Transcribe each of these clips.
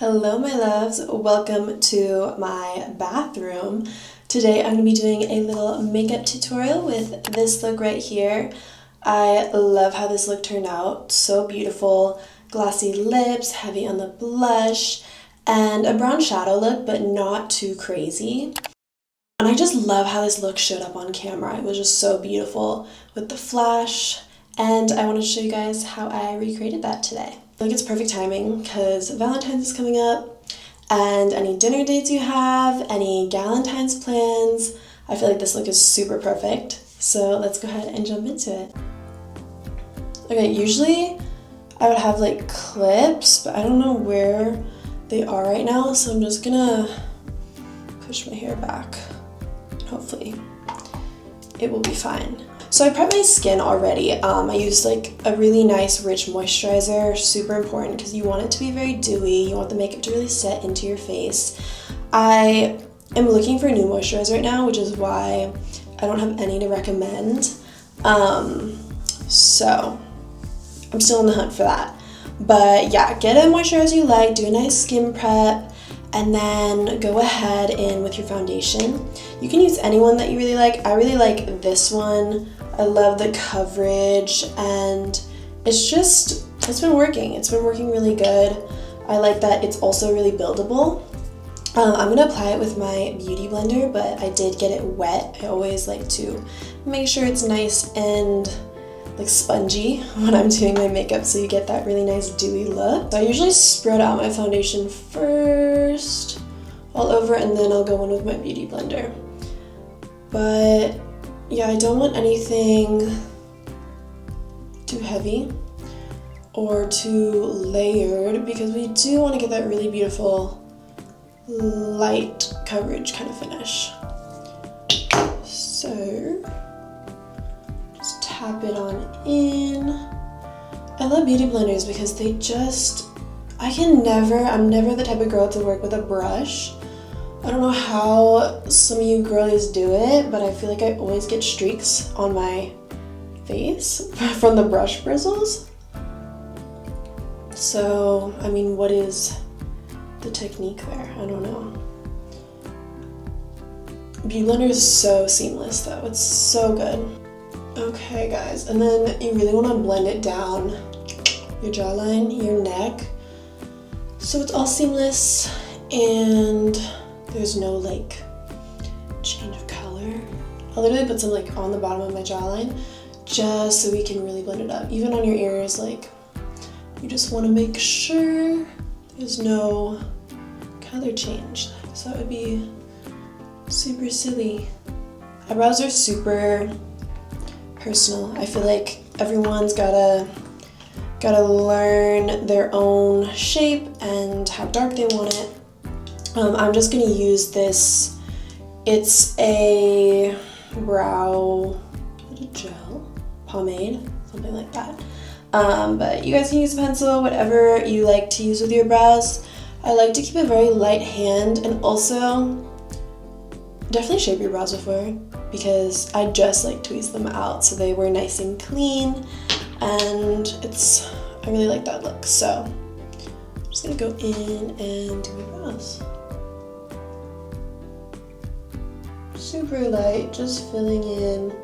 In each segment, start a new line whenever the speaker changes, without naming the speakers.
Hello my loves, welcome to my bathroom. Today I'm going to be doing a little makeup tutorial with this look right here. I love how this look turned out, so beautiful. Glossy lips, heavy on the blush, and a brown shadow look but not too crazy. And I just love how this look showed up on camera. It was just so beautiful with the flash, and I wanted to show you guys how I recreated that today. I think it's perfect timing because Valentine's is coming up, and any dinner dates you have, any galentines plans, I feel like this look is super perfect. So let's go ahead and jump into it. Okay, usually I would have like clips, but I don't know where they are right now, so I'm just gonna push my hair back. Hopefully it will be fine. So I prepped my skin already. I used like a really nice rich moisturizer, super important because you want it to be very dewy. You want the makeup to really set into your face. I am looking for a new moisturizer right now, which is why I don't have any to recommend. So I'm still on the hunt for that. But yeah, get a moisturizer you like, do a nice skin prep, and then go ahead in with your foundation. You can use anyone that you really like. I really like this one. I love the coverage, and it's been working. It's been working really good. I like that it's also really buildable. I'm gonna apply it with my beauty blender, but I did get it wet. I always like to make sure it's nice and like spongy when I'm doing my makeup, so you get that really nice dewy look. So I usually spread out my foundation first all over, and then I'll go in with my beauty blender. But yeah, I don't want anything too heavy or too layered because we do want to get that really beautiful light coverage kind of finish. So just tap it on in. I love beauty blenders because they just, I'm never the type of girl to work with a brush. I don't know how some of you girlies do it, but I feel like I always get streaks on my face from the brush bristles. So, I mean, what is the technique there? I don't know. Beauty blender is so seamless though, it's so good. Okay guys, and then you really want to blend it down your jawline, your neck, so it's all seamless and there's no like change of color. I'll literally put some like on the bottom of my jawline just so we can really blend it up. Even on your ears, like you just want to make sure there's no color change. So that would be super silly. Eyebrows are super personal. I feel like everyone's gotta learn their own shape and how dark they want it. I'm just gonna use this. It's a brow gel, pomade, something like that. But you guys can use a pencil, whatever you like to use with your brows. I like to keep a very light hand, and also definitely shape your brows before, because I just like tweeze them out so they were nice and clean, and I really like that look. So I'm just gonna go in and do my brows. Super light, just filling in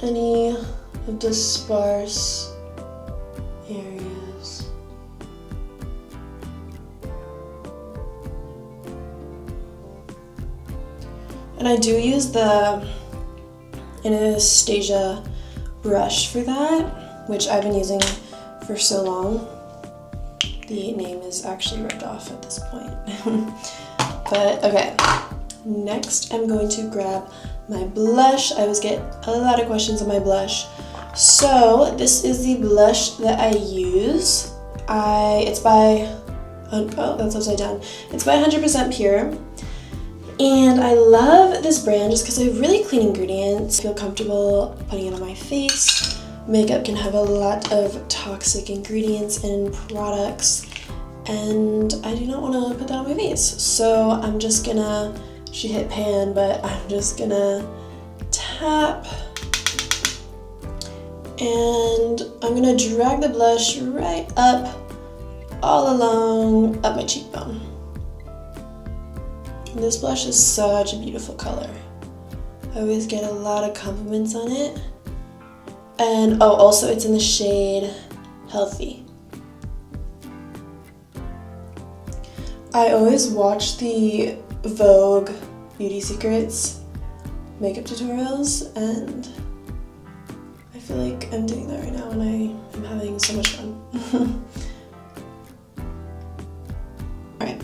any of the sparse areas. And I do use the Anastasia brush for that, which I've been using for so long. The name is actually ripped off at this point. But okay. Next, I'm going to grab my blush. I always get a lot of questions on my blush. So this is the blush that I use. It's by, oh, that's upside down. It's by 100% Pure. And I love this brand just because they have really clean ingredients. I feel comfortable putting it on my face. Makeup can have a lot of toxic ingredients and products, and I do not want to put that on my face. So I'm just gonna, she hit pan, but I'm just gonna tap, and I'm gonna drag the blush right up all along up my cheekbone. And this blush is such a beautiful color. I always get a lot of compliments on it. And oh, also it's in the shade Healthy. I always watch the Vogue Beauty Secrets makeup tutorials, and I feel like I'm doing that right now and I am having so much fun. Alright,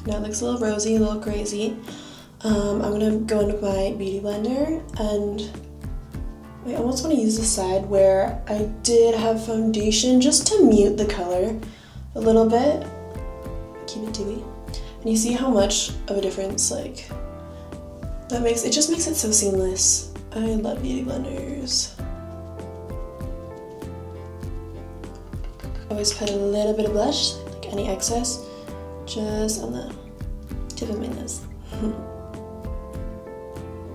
now it looks a little rosy, a little crazy. I'm gonna go in with my beauty blender, and I almost want to use the side where I did have foundation just to mute the color a little bit. Keep it dewy. And you see how much of a difference like that makes. It just makes it so seamless. I love beauty blenders. Always put a little bit of blush, like any excess, just on the tip of my nose.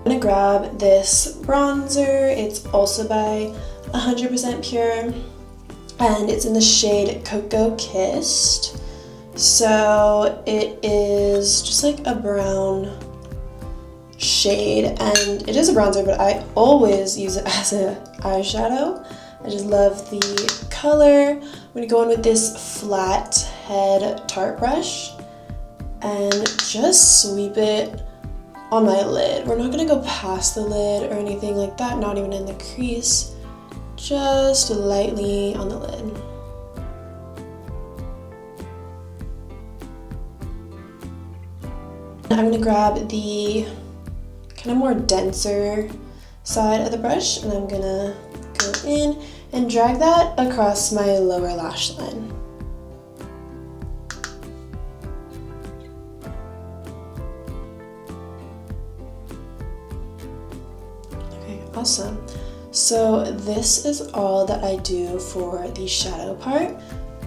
I'm gonna grab this bronzer. It's also by 100% Pure, and it's in the shade Cocoa Kissed. So it is just like a brown shade, and it is a bronzer, but I always use it as an eyeshadow. I just love the color. I'm gonna go in with this flat head Tarte brush and just sweep it on my lid. We're not gonna go past the lid or anything like that, not even in the crease, just lightly on the lid. I'm gonna grab the kind of more denser side of the brush, and I'm gonna go in and drag that across my lower lash line. Awesome. So this is all that I do for the shadow part.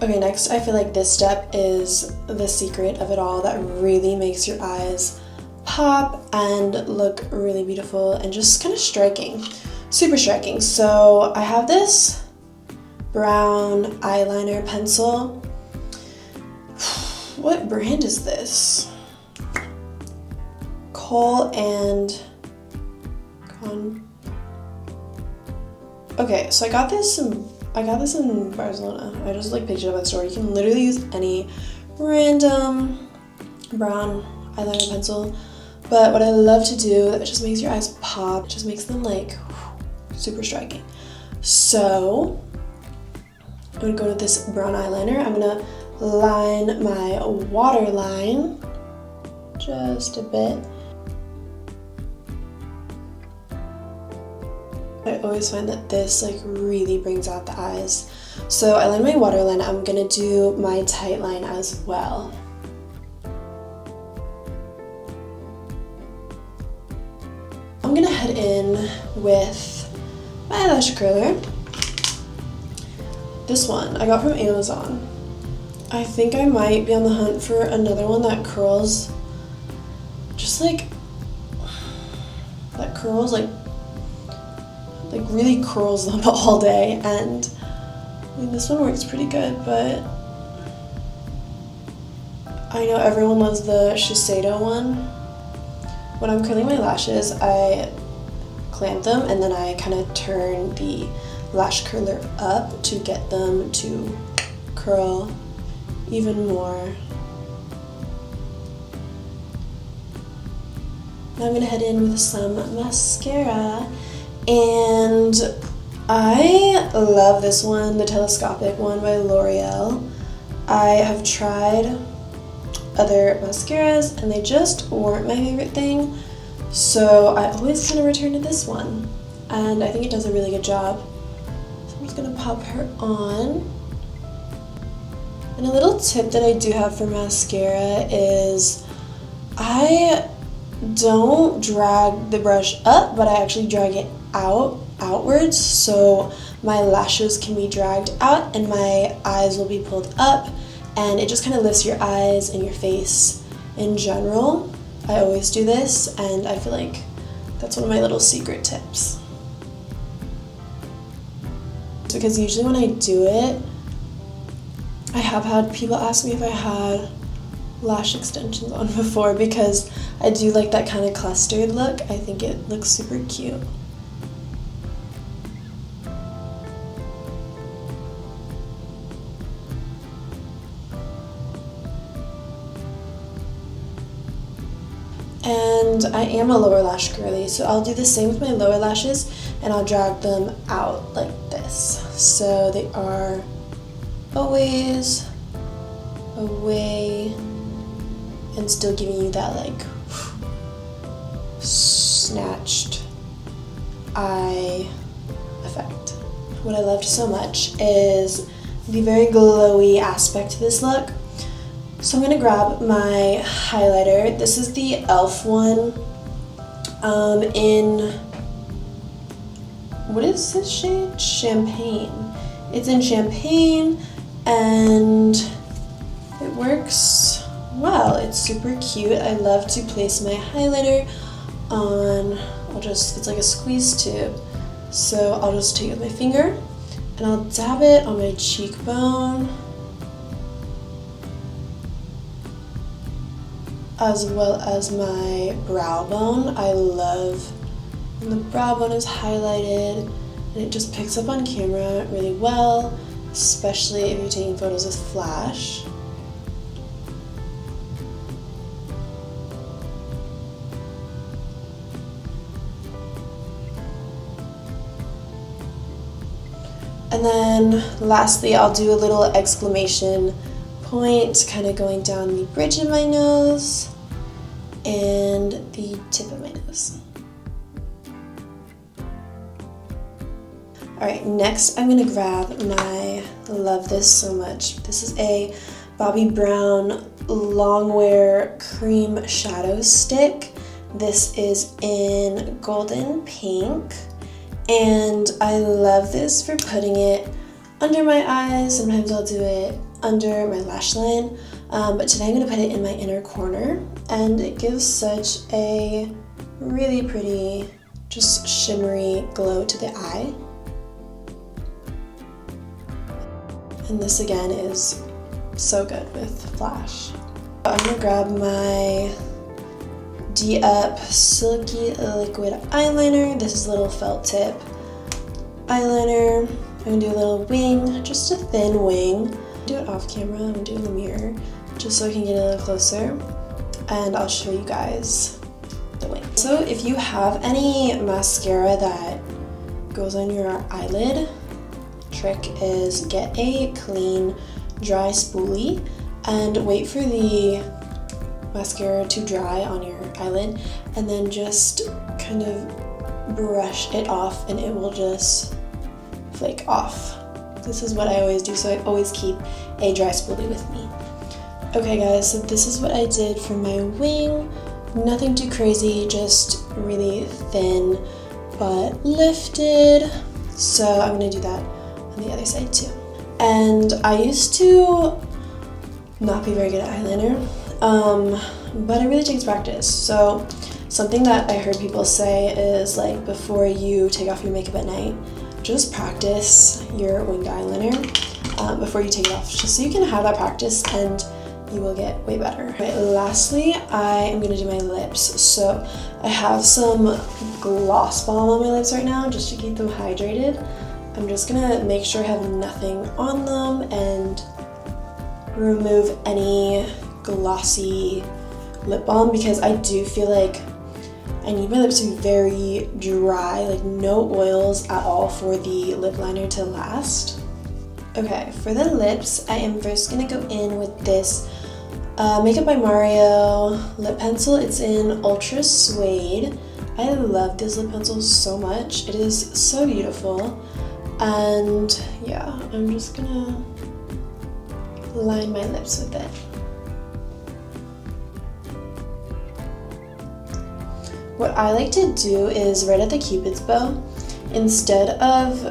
Okay, next I feel like this step is the secret of it all that really makes your eyes pop and look really beautiful and just kind of striking, super striking. So I have this brown eyeliner pencil. What brand is this? Kohl and Con. Okay, so I got this in Barcelona. I just like picked it up at the store. You can literally use any random brown eyeliner pencil. But what I love to do that just makes your eyes pop, just makes them like super striking. So I'm gonna go with this brown eyeliner. I'm gonna line my waterline just a bit. I always find that this like really brings out the eyes. So I line my waterline. I'm gonna do my tight line as well. I'm gonna head in with my eyelash curler. This one I got from Amazon. I think I might be on the hunt for another one that curls, just like, that curls like really curls them all day, and I mean, this one works pretty good, but I know everyone loves the Shiseido one. When I'm curling my lashes, I clamp them and then I kind of turn the lash curler up to get them to curl even more. Now I'm gonna head in with some mascara. And I love this one, the telescopic one by L'Oreal. I have tried other mascaras and they just weren't my favorite thing, so I always kind of return to this one, and I think it does a really good job. So I'm just gonna pop her on. And a little tip that I do have for mascara is I don't drag the brush up, but I actually drag it outwards, so my lashes can be dragged out and my eyes will be pulled up, and it just kind of lifts your eyes and your face in general. I always do this, and I feel like that's one of my little secret tips. Because usually when I do it, I have had people ask me if I had lash extensions on before because I do like that kind of clustered look. I think it looks super cute. And I am a lower lash girly, so I'll do the same with my lower lashes and I'll drag them out like this. So they are always away and still giving you that like snatched eye effect. What I loved so much is the very glowy aspect to this look. So I'm going to grab my highlighter. This is the e.l.f. one in, what is this shade? Champagne. It's in Champagne and it works well. It's super cute. I love to place my highlighter on, it's like a squeeze tube. So I'll just take it with my finger and I'll dab it on my cheekbone as well as my brow bone. I love when the brow bone is highlighted and it just picks up on camera really well, especially if you're taking photos with flash. And then lastly, I'll do a little exclamation point kind of going down the bridge of my nose and the tip of my nose. Alright, next I'm going to grab my, I love this so much. This is a Bobbi Brown Longwear Cream Shadow Stick. This is in Golden Pink. And I love this for putting it under my eyes. Sometimes I'll do it under my lash line, but today I'm going to put it in my inner corner, and it gives such a really pretty, just shimmery glow to the eye. And this again is so good with flash. I'm going to grab my D-Up Silky Liquid Eyeliner. This is a little felt tip eyeliner. I'm going to do a little wing, just a thin wing. Do it off camera, I'm going to do it in the mirror, just so I can get a little closer, and I'll show you guys the wing. So if you have any mascara that goes on your eyelid, trick is get a clean, dry spoolie and wait for the mascara to dry on your eyelid, and then just kind of brush it off and it will just flake off. This is what I always do, so I always keep a dry spoolie with me. Okay guys, so this is what I did for my wing. Nothing too crazy, just really thin but lifted. So I'm going to do that on the other side too. And I used to not be very good at eyeliner, but it really takes practice. So something that I heard people say is like before you take off your makeup at night, just practice your winged eyeliner before you take it off, just so you can have that practice and you will get way better. Right, lastly, I am going to do my lips. So I have some gloss balm on my lips right now just to keep them hydrated. I'm just going to make sure I have nothing on them and remove any glossy lip balm, because I do feel like I need my lips to be very dry, like no oils at all for the lip liner to last. Okay, for the lips, I am first going to go in with this Makeup by Mario lip pencil. It's in Ultra Suede. I love this lip pencil so much. It is so beautiful. And yeah, I'm just going to line my lips with it. What I like to do is right at the Cupid's bow, instead of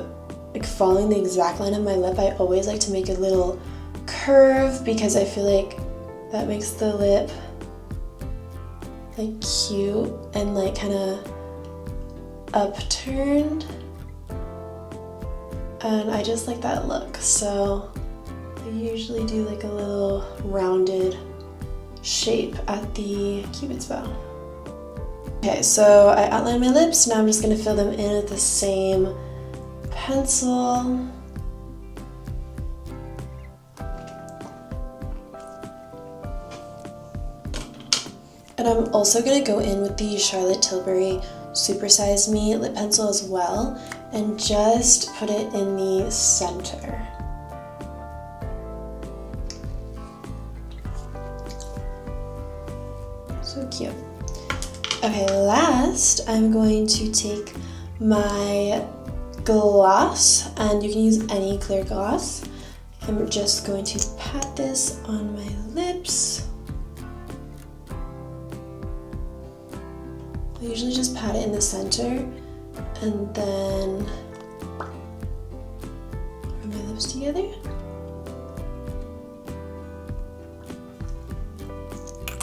like following the exact line of my lip, I always like to make a little curve, because I feel like that makes the lip like cute and like kind of upturned, and I just like that look. So I usually do like a little rounded shape at the cupid's bow. Okay, so I outlined my lips. Now I'm just going to fill them in with the same pencil. And I'm also going to go in with the Charlotte Tilbury Super Size Me lip pencil as well, and just put it in the center. So cute. Okay, last I'm going to take my gloss, and you can use any clear gloss. I'm just going to pat this on my lips. I usually just pat it in the center and then rub my lips together.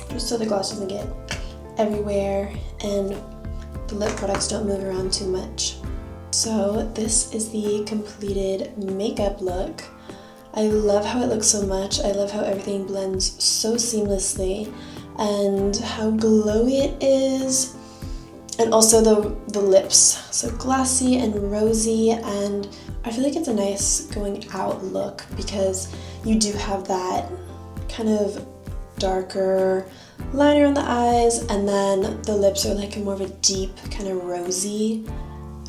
Just so the gloss doesn't get everywhere and the lip products don't move around too much. So this is the completed makeup look. I love how it looks so much. I love how everything blends so seamlessly and how glowy it is. And also the lips, so glossy and rosy, and I feel like it's a nice going out look because you do have that kind of darker liner on the eyes, and then the lips are like more of a deep kind of rosy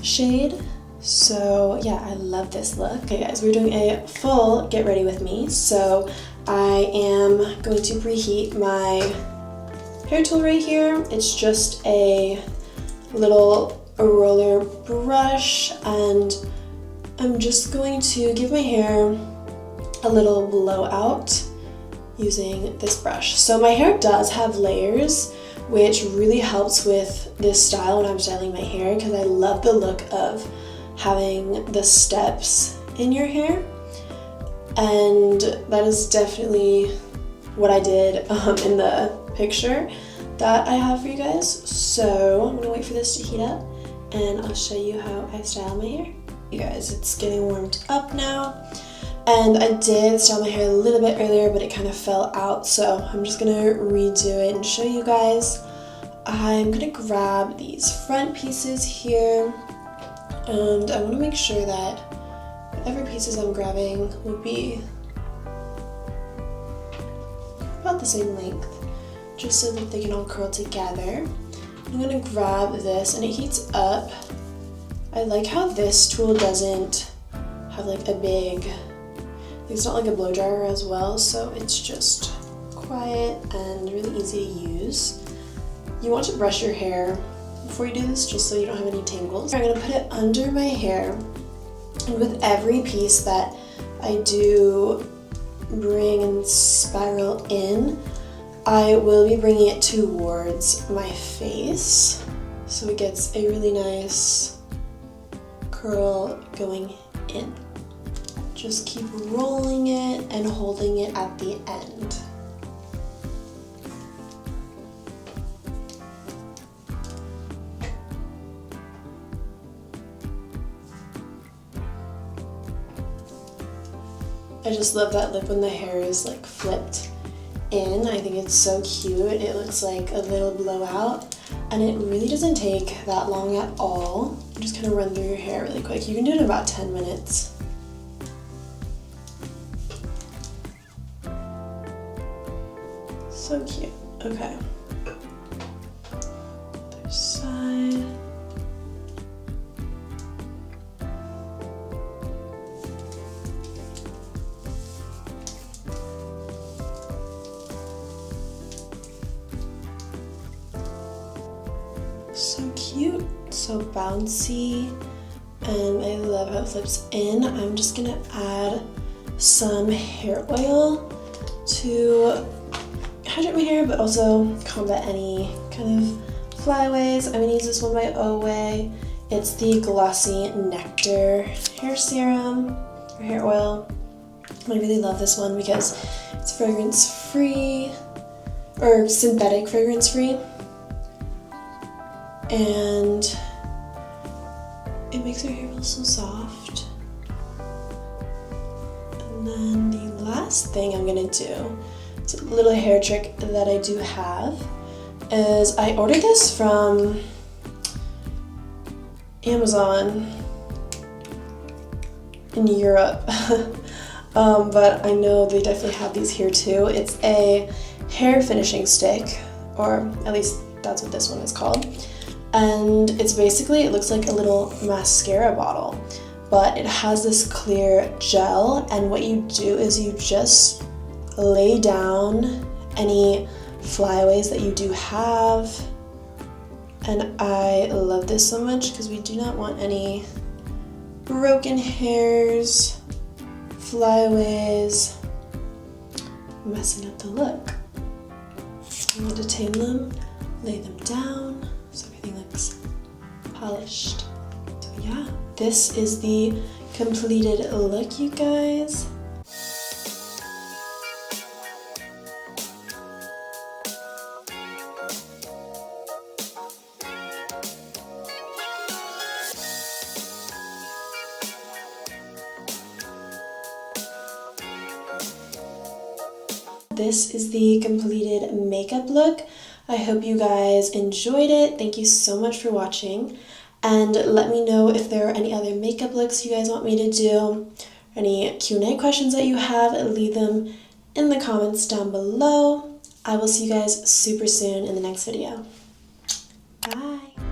shade. So yeah, I love this look. Okay guys, we're doing a full get ready with me. So I am going to preheat my hair tool right here. It's just a little roller brush, and I'm just going to give my hair a little blowout using this brush. So my hair does have layers, which really helps with this style when I'm styling my hair, because I love the look of having the steps in your hair, and that is definitely what I did in the picture that I have for you guys. So I'm gonna wait for this to heat up and I'll show you how I style my hair. You guys, it's getting warmed up now, and I did style my hair a little bit earlier, but it kind of fell out, so I'm just gonna redo it and show you guys. I'm gonna grab these front pieces here, and I want to make sure that whatever pieces I'm grabbing will be about the same length, just so that they can all curl together. I'm gonna grab this, and it heats up. I like how this tool doesn't have like a big, it's not like a blow dryer as well, so it's just quiet and really easy to use. You want to brush your hair before you do this, just so you don't have any tangles. I'm gonna put it under my hair, and with every piece that I do bring and spiral in, I will be bringing it towards my face, so it gets a really nice curl going in. Just keep rolling it and holding it at the end. I just love that lip when the hair is like flipped in. I think it's so cute. It looks like a little blowout, and it really doesn't take that long at all. You just kind of run through your hair really quick. You can do it in about 10 minutes. So cute. Okay. Other side. So cute, so bouncy, and I love how it flips in. I'm just gonna add some hair oil to hydrate my hair, but also combat any kind of flyaways. I'm gonna use this one by Oway. It's the Glossy Nectar hair serum or hair oil. I really love this one because it's fragrance free, or synthetic fragrance free, and it makes your hair feel so soft. And then the last thing I'm gonna do, it's a little hair trick that I do have, is I ordered this from Amazon in Europe, but I know they definitely have these here too. It's a hair finishing stick, or at least that's what this one is called. And it's basically, it looks like a little mascara bottle, but it has this clear gel, and what you do is you just lay down any flyaways that you do have. And I love this so much because we do not want any broken hairs, flyaways, messing up the look. I'm going to detain them, lay them down, so everything looks polished. So yeah, this is the completed look, you guys. This is the completed makeup look. I hope you guys enjoyed it. Thank you so much for watching. And let me know if there are any other makeup looks you guys want me to do, any Q&A questions that you have, leave them in the comments down below. I will see you guys super soon in the next video. Bye!